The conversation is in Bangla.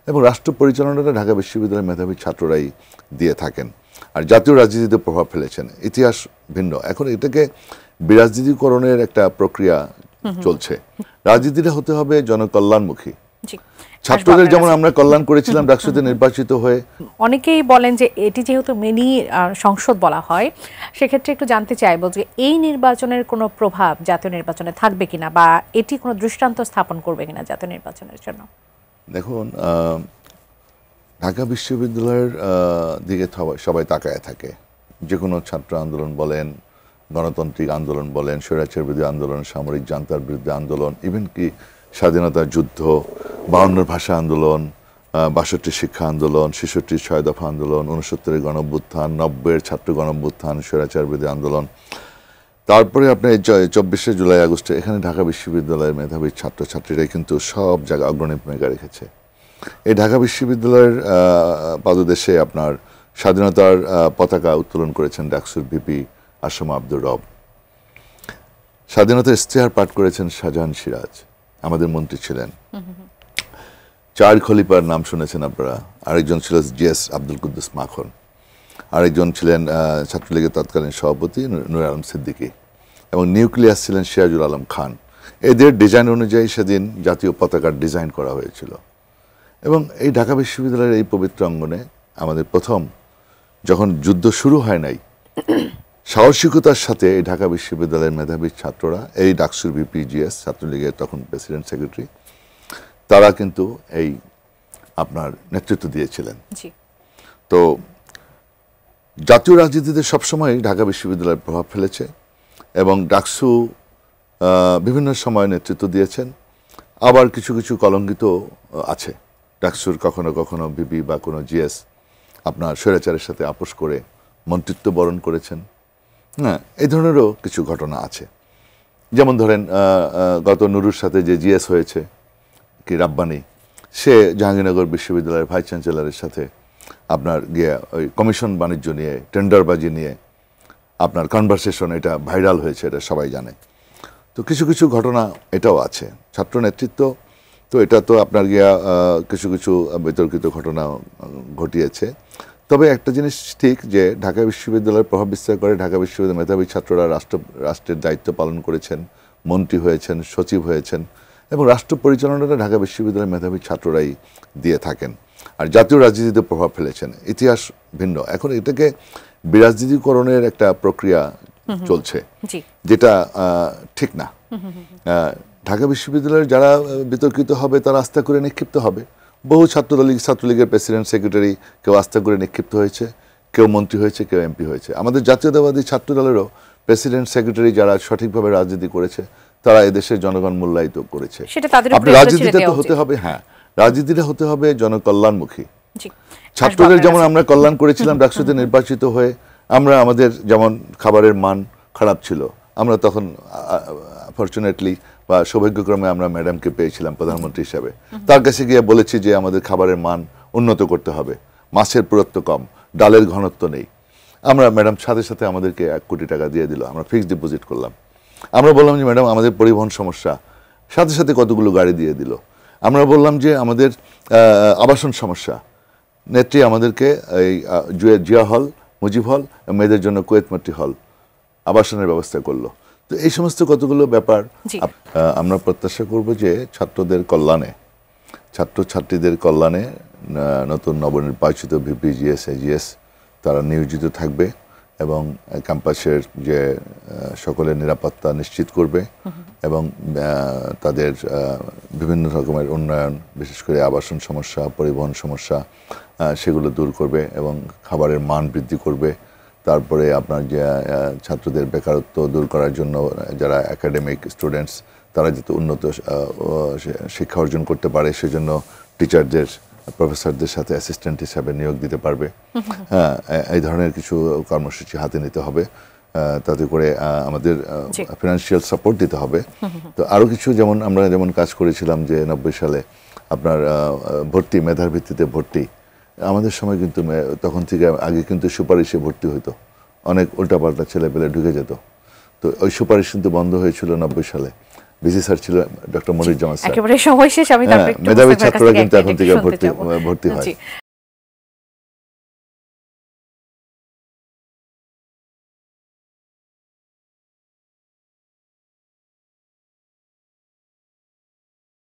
এবং রাষ্ট্র পরিচালনাটা ঢাকা বিশ্ববিদ্যালয়ের মেধাবী ছাত্ররাই দিয়ে থাকেন। আর জাতীয় রাজনীতিতে প্রভাব ফেলেছেন, ইতিহাস ভিন্ন। এখন এটাকে বিরাজনীতিকরণের একটা প্রক্রিয়া চলছে। রাজনীতিটা হতে হবে জনকল্যাণমুখী। ছাত্রদের যেমন আমরা কল্যাণ করেছিলাম ডাকসুতে নির্বাচিত হয়ে। অনেকেই বলেন যে এটি যেহেতু মিনি সংসদ বলা হয়, সেক্ষেত্রে একটু জানতে চাইব যে এই নির্বাচনের কোনো প্রভাব জাতীয় নির্বাচনে থাকবে কিনা, বা এটি কোনো দৃষ্টান্ত স্থাপন করবে কিনা জাতীয় নির্বাচনের জন্য। দেখুন, ঢাকা বিশ্ববিদ্যালয়ের দিকে সবাই তাকায় থাকে। যে কোনো ছাত্র আন্দোলন বলেন, গণতান্ত্রিক আন্দোলন বলেন, স্বৈরাচার বিরোধী আন্দোলন, সামরিক জান্তার বিরুদ্ধে আন্দোলন, ইভেন কি স্বাধীনতার যুদ্ধ, 52 ভাষা আন্দোলন, 62 শিক্ষা আন্দোলন, 66 6 দফা আন্দোলন, 69 গণঅভ্যুত্থান, 90 ছাত্র গণঅভ্যুত্থান, স্বৈরাচার বিরোধী আন্দোলন, তারপরে আপনার 24শে জুলাই আগস্টে এখানে ঢাকা বিশ্ববিদ্যালয়ের মেধাবী ছাত্রছাত্রীরাই কিন্তু সব জায়গায় অগ্রণী ভূমিকা রেখেছে। এই ঢাকা বিশ্ববিদ্যালয়ের পাদদেশে আপনার স্বাধীনতার পতাকা উত্তোলন করেছেন ডাকসুর ভিপি আসম আব্দুর রব। স্বাধীনতার ইশতেহার পাঠ করেছেন শাহজাহান সিরাজ, আমাদের মন্ত্রী ছিলেন। 4 খলিফার নাম শুনেছেন আপনারা। আরেকজন ছিলেন জিএস আব্দুল কুদ্দুস মাখন, আরেকজন ছিলেন ছাত্রলীগের তৎকালীন সভাপতি নূর আলম সিদ্দিকী, এবং নিউক্লিয়াস ছিলেন সিরাজুল আলম খান। এদের ডিজাইন অনুযায়ী সেদিন জাতীয় পতাকার ডিজাইন করা হয়েছিল। এবং এই ঢাকা বিশ্ববিদ্যালয়ের এই পবিত্র অঙ্গনে আমাদের প্রথম, যখন যুদ্ধ শুরু হয় নাই, সাহসিকতার সাথে এই ঢাকা বিশ্ববিদ্যালয়ের মেধাবী ছাত্ররা, এই ডাকসুর বিপিজিএস ছাত্রলীগের তখন প্রেসিডেন্ট সেক্রেটারি, তারা কিন্তু এই আপনার নেতৃত্ব দিয়েছিলেন। তো জাতীয় রাজনীতিতে সবসময় ঢাকা বিশ্ববিদ্যালয়ের প্রভাব ফেলেছে এবং ডাকসু বিভিন্ন সময় নেতৃত্ব দিয়েছেন। আবার কিছু কিছু কলঙ্কিত আছে। ডাকসুর কখনো কখনো ভিপি বা কোনো জিএস আপনার স্বৈরাচারের সাথে আপোষ করে মন্ত্রিত্ব বরণ করেছেন। হ্যাঁ, এই ধরনেরও কিছু ঘটনা আছে। যেমন ধরেন গত নুরুর সাথে যে জিএস হয়েছে কি রাব্বানি, সে জাহাঙ্গীরনগর বিশ্ববিদ্যালয়ের ভাইস চ্যান্সেলরের সাথে আপনার গিয়ে ওই কমিশন বাণিজ্য নিয়ে, টেন্ডারবাজি নিয়ে আপনার কনভারসেশন, এটা ভাইরাল হয়েছে, এটা সবাই জানে। তো কিছু কিছু ঘটনা এটাও আছে। ছাত্র নেতৃত্ব তো এটা তো আপনার গিয়া কিছু কিছু বিতর্কিত ঘটনা ঘটিয়েছে। তবে একটা জিনিস ঠিক যে ঢাকা বিশ্ববিদ্যালয়ের প্রভাব বিস্তার করে ঢাকা বিশ্ববিদ্যালয়ের মেধাবী ছাত্ররা রাষ্ট্রের দায়িত্ব পালন করেছেন, মন্ত্রী হয়েছেন, সচিব হয়েছেন, এবং রাষ্ট্র পরিচালনাটা ঢাকা বিশ্ববিদ্যালয়ের মেধাবী ছাত্ররাই দিয়ে থাকেন। আর জাতীয় রাজনীতিতে প্রভাব ফেলেছেন, ইতিহাস ভিন্ন। এখন এটাকে বিরাজনীতিকরণের একটা প্রক্রিয়া চলছে, যেটা ঠিক না। ঢাকা বিশ্ববিদ্যালয়ের যারা বিতর্কিত হবে তারা আস্থা করে নিক্ষিপ্ত হবে। বহু ছাত্রলীগের প্রেসিডেন্ট সেক্রেটারি কেউ আস্থা করে নিক্ষিপ্ত হয়েছে, কেউ মন্ত্রী হয়েছে, কেউ এমপি হয়েছে। আমাদের জাতীয়তাবাদী ছাত্র দলেরও প্রেসিডেন্ট সেক্রেটারি যারা সঠিকভাবে রাজনীতি করেছে তারা এদেশের জনগণ মূল্যায়িত করেছে। আপনি রাজনীতিটা তো হতে হবে, হ্যাঁ, রাজনীতিটা হতে হবে জনকল্যাণমুখী। ছাত্রদের যেমন আমরা কল্যাণ করেছিলাম ডাকসুতে নির্বাচিত হয়ে, আমরা আমাদের যেমন খাবারের মান খারাপ ছিল, আমরা তখন ফরচুনেটলি বা সৌভাগ্যক্রমে আমরা ম্যাডামকে পেয়েছিলাম প্রধানমন্ত্রী হিসাবে। তার কাছে গিয়ে বলেছি যে আমাদের খাবারের মান উন্নত করতে হবে, মাছের পুরুত্ব কম, ডালের ঘনত্ব নেই। আমরা ম্যাডাম সাথে সাথে আমাদেরকে 1 কোটি টাকা দিয়ে দিল, আমরা ফিক্সড ডিপোজিট করলাম। আমরা বললাম যে ম্যাডাম আমাদের পরিবহন সমস্যা, সাথে সাথে কতগুলো গাড়ি দিয়ে দিল। আমরা বললাম যে আমাদের আবাসন সমস্যা, নেত্রী আমাদেরকে এই জিয়া হল, মুজিব হল, মেয়েদের জন্য কুয়েত মাটি হল আবাসনের ব্যবস্থা করলো। তো এই সমস্ত কতগুলো ব্যাপার আমরা প্রত্যাশা করব যে ছাত্রদের কল্যাণে, ছাত্রছাত্রীদের কল্যাণে নতুন নবনির্বাচিত ভিপি জিএস এজিএস তারা নিয়োজিত থাকবে এবং ক্যাম্পাসের যে সকলের নিরাপত্তা নিশ্চিত করবে এবং তাদের বিভিন্ন রকমের উন্নয়ন, বিশেষ করে আবাসন সমস্যা, পরিবহন সমস্যা, সেগুলো দূর করবে এবং খাবারের মান বৃদ্ধি করবে। তারপরে আপনার যে ছাত্রদের বেকারত্ব দূর করার জন্য যারা একাডেমিক স্টুডেন্টস তারা যাতে উন্নত শিক্ষা অর্জন করতে পারে সেজন্য টিচারদের, প্রফেসরদের সাথে অ্যাসিস্ট্যান্ট হিসাবে নিয়োগ দিতে পারবে। হ্যাঁ, এই ধরনের কিছু কর্মসূচি হাতে নিতে হবে। তাতে করে আমাদের ফিনান্সিয়াল সাপোর্ট দিতে হবে। তো আরও কিছু যেমন আমরা কাজ করেছিলাম যে 90 সালে আপনার ভর্তি, মেধার ভিত্তিতে ভর্তি। আমাদের সময় কিন্তু তখন থেকে আগে কিন্তু সুপারিশে ভর্তি হইতো, অনেক উল্টাপাল্টা ছেলেপেলে ঢুকে যেত। তো ওই সুপারিশ কিন্তু বন্ধ হয়েছিল 90 সালে। ভিসি স্যার ছিল ডক্টর মনিরুজ্জামান স্যার। একেবারে সময় শেষ, আমি তারপরে একটু মেধাবী মুস্তাফার কাছ ছাত্ররা থেকে কিন্তু একটা এখন থেকে শুনতে চাবো। ভর্তি হয়। জি।